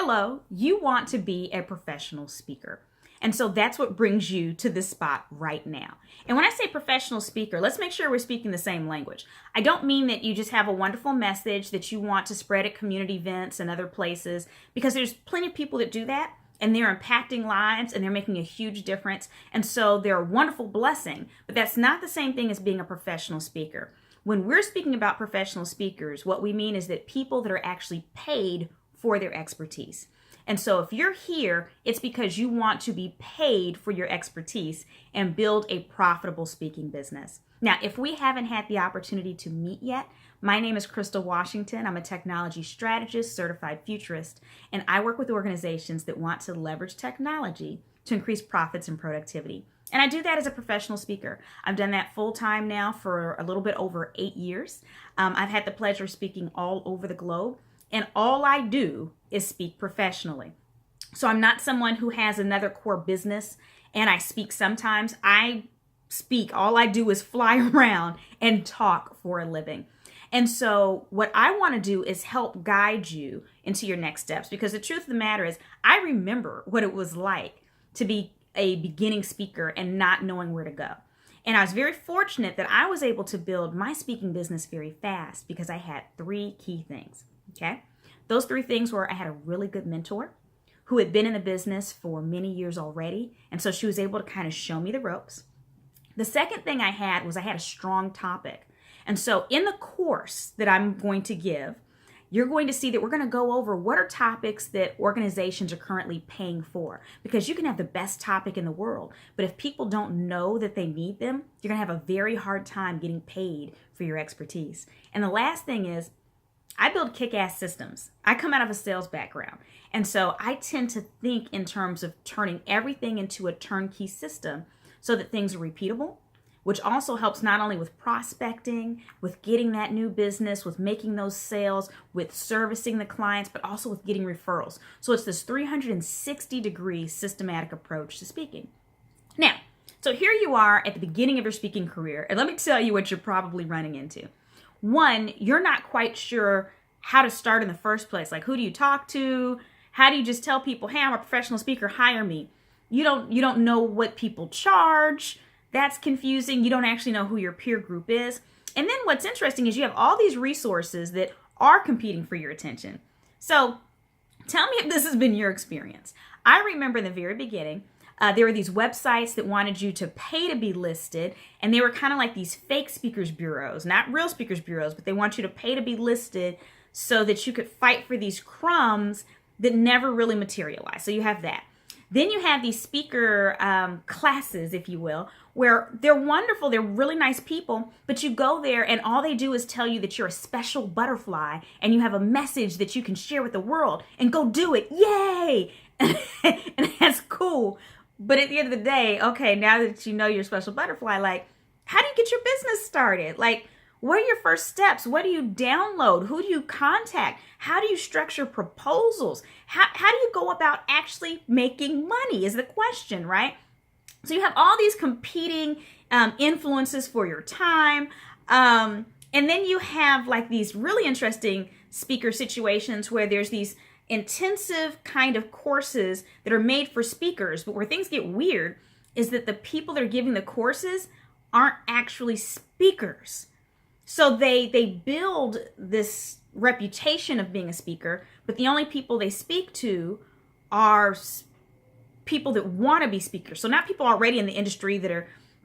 hello, you want to be a professional speaker. And so that's what brings you to this spot right now. And when I say professional speaker, let's make sure we're speaking the same language. I don't mean that you just have a wonderful message that you want to spread at community events and other places, because there's plenty of people that do that and they're impacting lives and they're making a huge difference. And so they're a wonderful blessing, but that's not the same thing as being a professional speaker. When we're speaking about professional speakers, what we mean is that people that are actually paid for their expertise. And so if you're here, it's because you want to be paid for your expertise and build a profitable speaking business. Now, if we haven't had the opportunity to meet yet, my name is Crystal Washington. I'm a technology strategist, certified futurist, and I work with organizations that want to leverage technology to increase profits and productivity. And I do that as a professional speaker. I've done that full time now for a little bit over 8 years. I've had the pleasure of speaking all over the globe. And all I do is speak professionally. So I'm not someone who has another core business and I speak sometimes. I speak, all I do is fly around and talk for a living. And so what I want to do is help guide you into your next steps, because the truth of the matter is I remember what it was like to be a beginning speaker and not knowing where to go. And I was very fortunate that I was able to build my speaking business very fast because I had 3 key things. Okay. Those 3 things were I had a really good mentor who had been in the business for many years already. And so she was able to kind of show me the ropes. The second thing I had was I had a strong topic. And so in the course that I'm going to give, you're going to see that we're going to go over what are topics that organizations are currently paying for. Because you can have the best topic in the world, but if people don't know that they need them, you're going to have a very hard time getting paid for your expertise. And the last thing is, I build kick-ass systems. I come out of a sales background. And so I tend to think in terms of turning everything into a turnkey system so that things are repeatable, which also helps not only with prospecting, with getting that new business, with making those sales, with servicing the clients, but also with getting referrals. So it's this 360-degree systematic approach to speaking. Now, so here you are at the beginning of your speaking career, and let me tell you what you're probably running into. One, you're not quite sure how to start in the first place. Like, who do you talk to? How do you just tell people, hey, I'm a professional speaker, hire me? You don't know what people charge. That's confusing. You don't actually know who your peer group is. And then what's interesting is you have all these resources that are competing for your attention. So tell me if this has been your experience. I remember in the very beginning, there were these websites that wanted you to pay to be listed, and they were kind of like these fake speakers bureaus, not real speakers bureaus, but they want you to pay to be listed so that you could fight for these crumbs that never really materialize. So you have that. Then you have these speaker classes, if you will, where they're wonderful, they're really nice people, but you go there and all they do is tell you that you're a special butterfly and you have a message that you can share with the world and go do it. Yay! And that's cool. But at the end of the day, okay, now that you know you're a special butterfly, like, how do you get your business started? Like, what are your first steps? What do you download? Who do you contact? How do you structure proposals? How do you go about actually making money is the question, right? So you have all these competing influences for your time. And then you have like these really interesting speaker situations where there's these intensive kind of courses that are made for speakers. But where things get weird is that the people that are giving the courses aren't actually speakers. So they build this reputation of being a speaker, but the only people they speak to are people that want to be speakers. So not people already in the industry that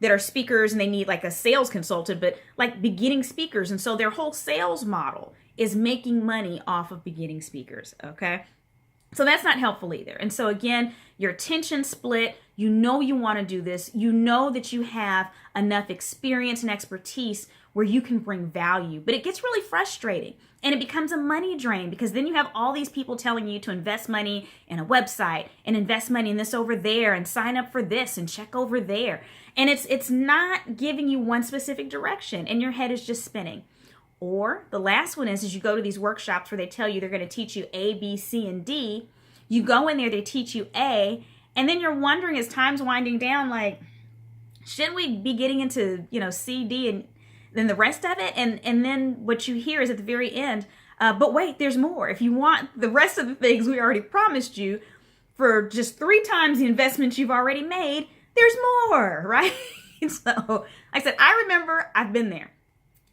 are speakers and they need like a sales consultant, but like beginning speakers. And so their whole sales model is making money off of beginning speakers, okay? So that's not helpful either. And so again, your attention split, you know you want to do this, you know that you have enough experience and expertise where you can bring value, but it gets really frustrating and it becomes a money drain because then you have all these people telling you to invest money in a website and invest money in this over there and sign up for this and check over there. And it's not giving you one specific direction and your head is just spinning. Or the last one is you go to these workshops where they tell you they're going to teach you A, B, C, and D. You go in there, they teach you A, and then you're wondering as time's winding down, like, shouldn't we be getting into, C, D, and then the rest of it? And then what you hear is at the very end, But wait, there's more. If you want the rest of the things we already promised you for just 3 times the investments you've already made, there's more, right? So, like I said, I remember, I've been there.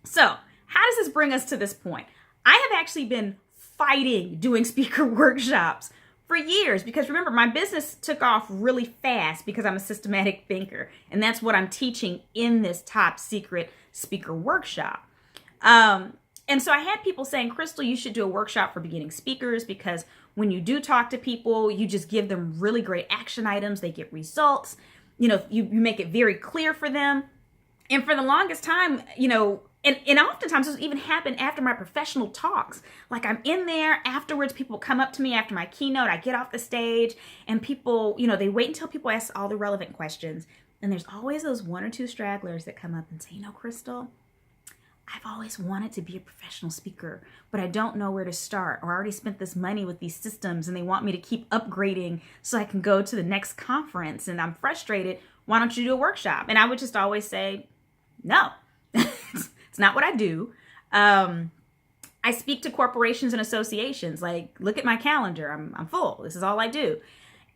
So, how does this bring us to this point? I have actually been fighting doing speaker workshops for years because remember, my business took off really fast because I'm a systematic thinker, and that's what I'm teaching in this top secret speaker workshop. And so I had people saying, Crystal, you should do a workshop for beginning speakers because when you do talk to people, you just give them really great action items. They get results. You make it very clear for them. And for the longest time, and oftentimes this even happened after my professional talks. Like I'm in there afterwards, people come up to me after my keynote, I get off the stage and people, they wait until people ask all the relevant questions. And there's always those 1 or 2 stragglers that come up and say, Crystal, I've always wanted to be a professional speaker, but I don't know where to start, or I already spent this money with these systems and they want me to keep upgrading so I can go to the next conference and I'm frustrated. Why don't you do a workshop? And I would just always say, no, it's not what I do. I speak to corporations and associations. Like, look at my calendar. I'm full. This is all I do.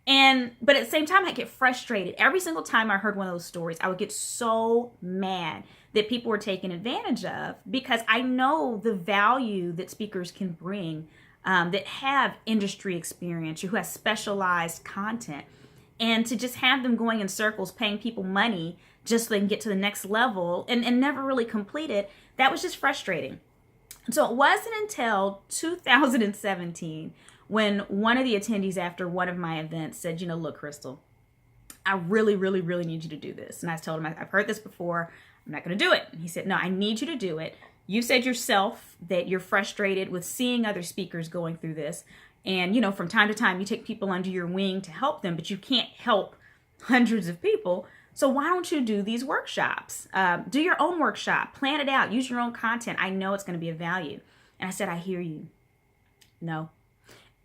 But at the same time, I get frustrated. Every single time I heard one of those stories, I would get so mad that people were taken advantage of because I know the value that speakers can bring that have industry experience or who have specialized content. And to just have them going in circles, paying people money just so they can get to the next level and never really complete it, that was just frustrating. So it wasn't until 2017 when one of the attendees after one of my events said, look, Crystal, I really, really, really need you to do this. And I told him, I've heard this before. I'm not going to do it. And he said, no, I need you to do it. You said yourself that you're frustrated with seeing other speakers going through this. And, from time to time, you take people under your wing to help them, but you can't help hundreds of people. So why don't you do these workshops? Do your own workshop, plan it out, use your own content. I know it's going to be of value. And I said, I hear you. No.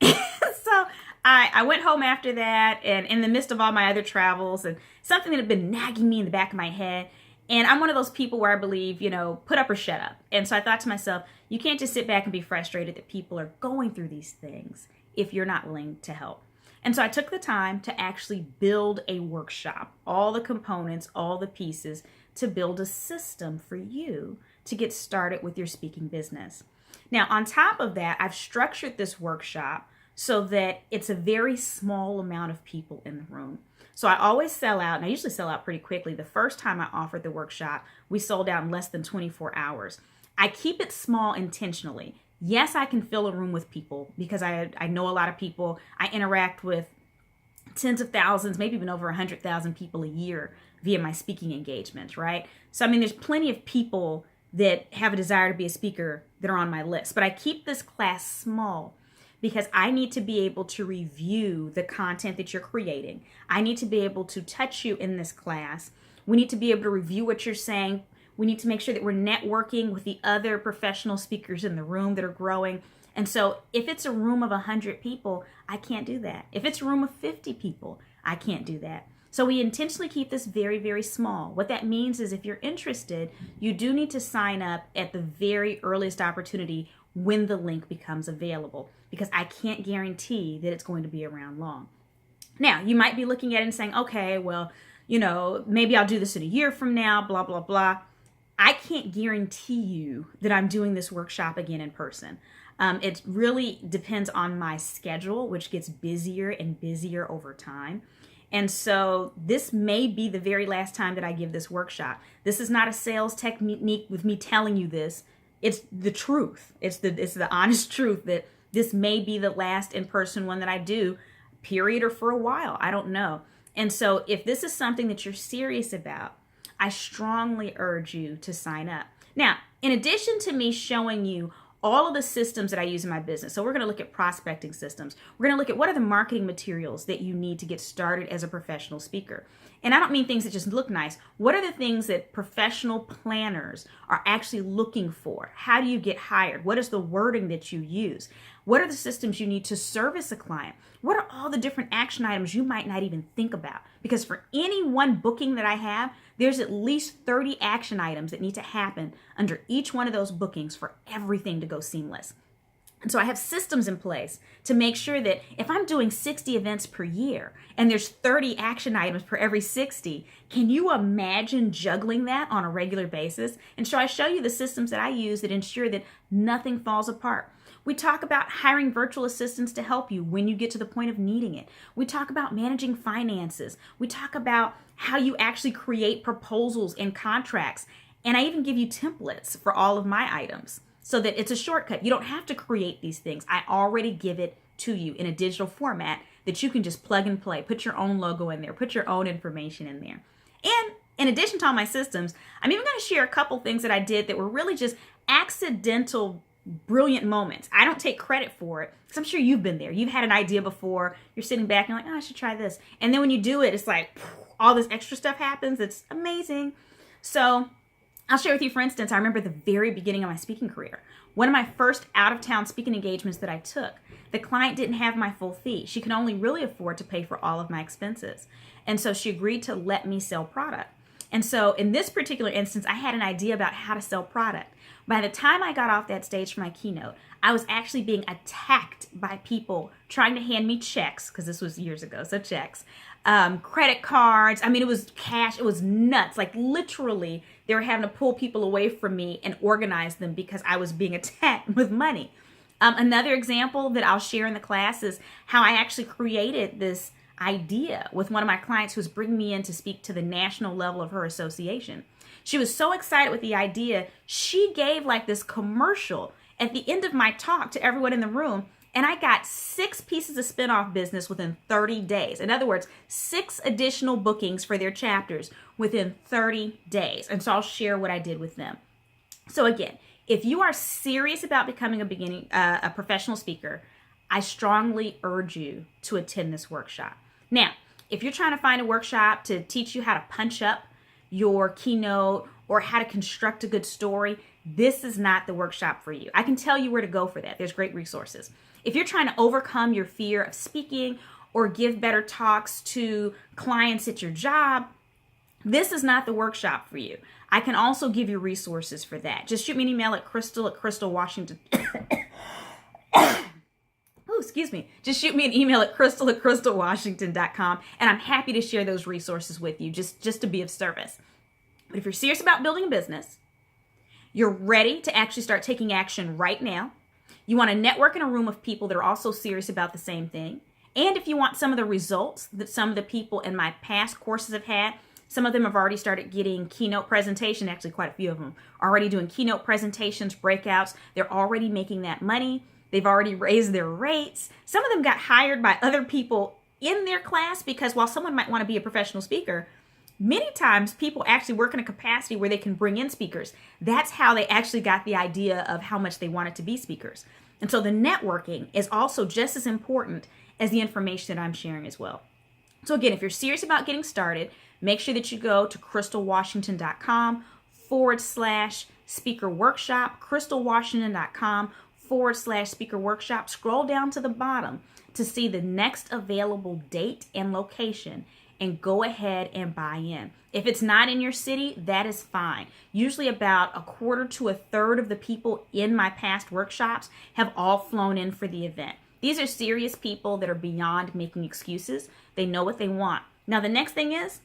So I went home after that and in the midst of all my other travels and something that had been nagging me in the back of my head. And I'm one of those people where I believe, put up or shut up. And so I thought to myself, you can't just sit back and be frustrated that people are going through these things if you're not willing to help. And so I took the time to actually build a workshop, all the components, all the pieces to build a system for you to get started with your speaking business. Now, on top of that, I've structured this workshop so that it's a very small amount of people in the room. So I always sell out, and I usually sell out pretty quickly. The first time I offered the workshop, we sold out in less than 24 hours. I keep it small intentionally. Yes, I can fill a room with people because I know a lot of people. I interact with tens of thousands, maybe even over 100,000 people a year via my speaking engagements, right? So, there's plenty of people that have a desire to be a speaker that are on my list. But I keep this class small because I need to be able to review the content that you're creating. I need to be able to touch you in this class. We need to be able to review what you're saying. We need to make sure that we're networking with the other professional speakers in the room that are growing. And so if it's a room of 100 people, I can't do that. If it's a room of 50 people, I can't do that. So we intentionally keep this very, very small. What that means is if you're interested, you do need to sign up at the very earliest opportunity when the link becomes available, because I can't guarantee that it's going to be around long. Now, you might be looking at it and saying, okay, well, maybe I'll do this in a year from now, blah, blah, blah. I can't guarantee you that I'm doing this workshop again in person. It really depends on my schedule, which gets busier and busier over time. And so this may be the very last time that I give this workshop. This is not a sales technique with me telling you this. It's the truth. It's the honest truth that this may be the last in-person one that I do, period, or for a while. I don't know. And so if this is something that you're serious about, I strongly urge you to sign up. Now, in addition to me showing you all of the systems that I use in my business. So we're going to look at prospecting systems. We're going to look at what are the marketing materials that you need to get started as a professional speaker. And I don't mean things that just look nice. What are the things that professional planners are actually looking for? How do you get hired? What is the wording that you use? What are the systems you need to service a client? What are all the different action items you might not even think about? Because for any one booking that I have, there's at least 30 action items that need to happen under each one of those bookings for everything to go seamless. And so I have systems in place to make sure that if I'm doing 60 events per year and there's 30 action items per every 60, can you imagine juggling that on a regular basis? And so I show you the systems that I use that ensure that nothing falls apart. We talk about hiring virtual assistants to help you when you get to the point of needing it. We talk about managing finances. We talk about how you actually create proposals and contracts. And I even give you templates for all of my items, so that it's a shortcut. You don't have to create these things. I already give it to you in a digital format that you can just plug and play, put your own logo in there, put your own information in there. And in addition to all my systems, I'm even going to share a couple things that I did that were really just accidental, brilliant moments. I don't take credit for it because I'm sure you've been there. You've had an idea before. You're sitting back and you're like, oh, I should try this. And then when you do it, it's like all this extra stuff happens. It's amazing. So I'll share with you, for instance, I remember the very beginning of my speaking career. One of my first out-of-town speaking engagements that I took, the client didn't have my full fee. She could only really afford to pay for all of my expenses. And so she agreed to let me sell product. And so in this particular instance, I had an idea about how to sell product. By the time I got off that stage for my keynote, I was actually being attacked by people trying to hand me checks, because this was years ago, so checks, credit cards. I mean, it was cash. It was nuts. Like literally, they were having to pull people away from me and organize them because I was being attacked with money. Another example that I'll share in the class is how I actually created this idea with one of my clients who was bringing me in to speak to the national level of her association. She was so excited with the idea, she gave like this commercial at the end of my talk to everyone in the room, and I got 6 pieces of spinoff business within 30 days. In other words, 6 additional bookings for their chapters within 30 days. And so I'll share what I did with them. So again, if you are serious about becoming a professional speaker, I strongly urge you to attend this workshop. Now, if you're trying to find a workshop to teach you how to punch up your keynote or how to construct a good story, this is not the workshop for you. I can tell you where to go for that. There's great resources. If you're trying to overcome your fear of speaking or give better talks to clients at your job, this is not the workshop for you. I can also give you resources for that. Just shoot me an email at Crystal@crystalwashington. Oh, excuse me. Just shoot me an email at crystalwashington.com, and I'm happy to share those resources with you just to be of service. But if you're serious about building a business, you're ready to actually start taking action right now, you want to network in a room of people that are also serious about the same thing, and if you want some of the results that some of the people in my past courses have had, some of them have already started getting keynote presentation. Actually, quite a few of them are already doing keynote presentations, breakouts. They're already making that money. They've already raised their rates. Some of them got hired by other people in their class because while someone might want to be a professional speaker, many times people actually work in a capacity where they can bring in speakers. That's how they actually got the idea of how much they wanted to be speakers. And so the networking is also just as important as the information that I'm sharing as well. So again, if you're serious about getting started, make sure that you go to crystalwashington.com/speaker workshop, crystalwashington.com/speaker workshop. Scroll down to the bottom to see the next available date and location and go ahead and buy in. If it's not in your city, that is fine. Usually about 1/4 to 1/3 of the people in my past workshops have all flown in for the event. These are serious people that are beyond making excuses. They know what they want. Now, the next thing is,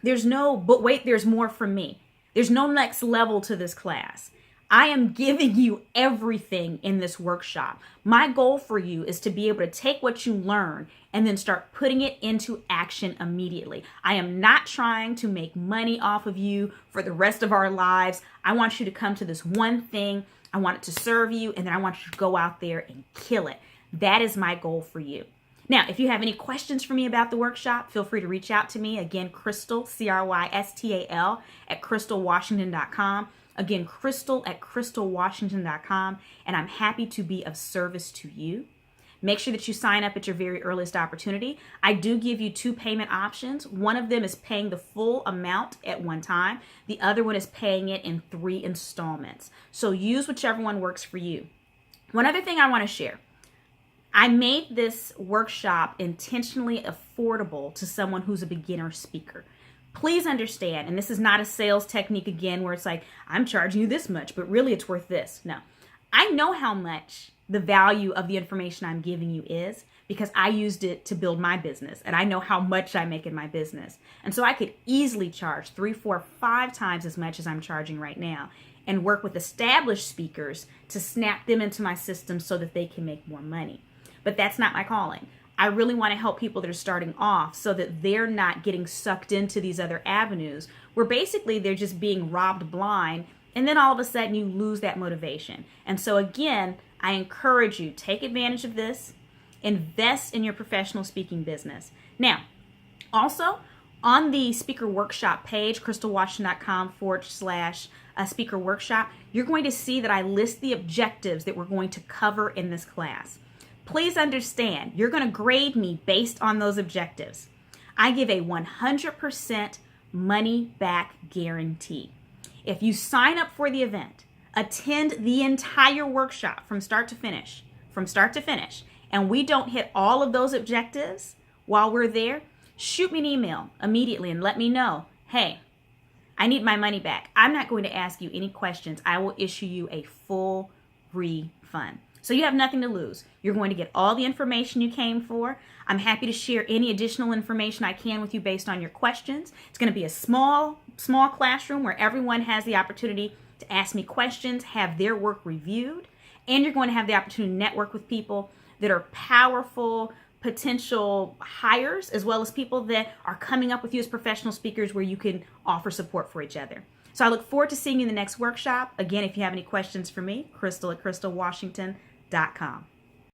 but wait, there's more from me. There's no next level to this class. I am giving you everything in this workshop. My goal for you is to be able to take what you learn and then start putting it into action immediately. I am not trying to make money off of you for the rest of our lives. I want you to come to this one thing. I want it to serve you, and then I want you to go out there and kill it. That is my goal for you. Now, if you have any questions for me about the workshop, feel free to reach out to me. Again, Crystal, Crystal, at crystalwashington.com. Again, Crystal@crystalwashington.com, and I'm happy to be of service to you. Make sure that you sign up at your very earliest opportunity. I do give you 2 payment options. One of them is paying the full amount at one time. The other one is paying it in 3 installments. So use whichever one works for you. One other thing I want to share. I made this workshop intentionally affordable to someone who's a beginner speaker. Please understand, and this is not a sales technique again where it's like, I'm charging you this much, but really it's worth this. No, I know how much the value of the information I'm giving you is, because I used it to build my business and I know how much I make in my business. And so I could easily charge 3, 4, 5 times as much as I'm charging right now and work with established speakers to snap them into my system so that they can make more money. But that's not my calling. I really want to help people that are starting off so that they're not getting sucked into these other avenues where basically they're just being robbed blind, and then all of a sudden you lose that motivation. And so again, I encourage you, take advantage of this, invest in your professional speaking business. Now, also on the speaker workshop page, crystalwashington.com/speaker workshop, you're going to see that I list the objectives that we're going to cover in this class. Please understand, you're going to grade me based on those objectives. I give a 100% money back guarantee. If you sign up for the event, attend the entire workshop from start to finish, and we don't hit all of those objectives while we're there, shoot me an email immediately and let me know, hey, I need my money back. I'm not going to ask you any questions. I will issue you a full refund. So you have nothing to lose. You're going to get all the information you came for. I'm happy to share any additional information I can with you based on your questions. It's going to be a small classroom where everyone has the opportunity to ask me questions, have their work reviewed, and you're going to have the opportunity to network with people that are powerful potential hires, as well as people that are coming up with you as professional speakers where you can offer support for each other. So I look forward to seeing you in the next workshop. Again, if you have any questions for me, Crystal at crystalwashington.com.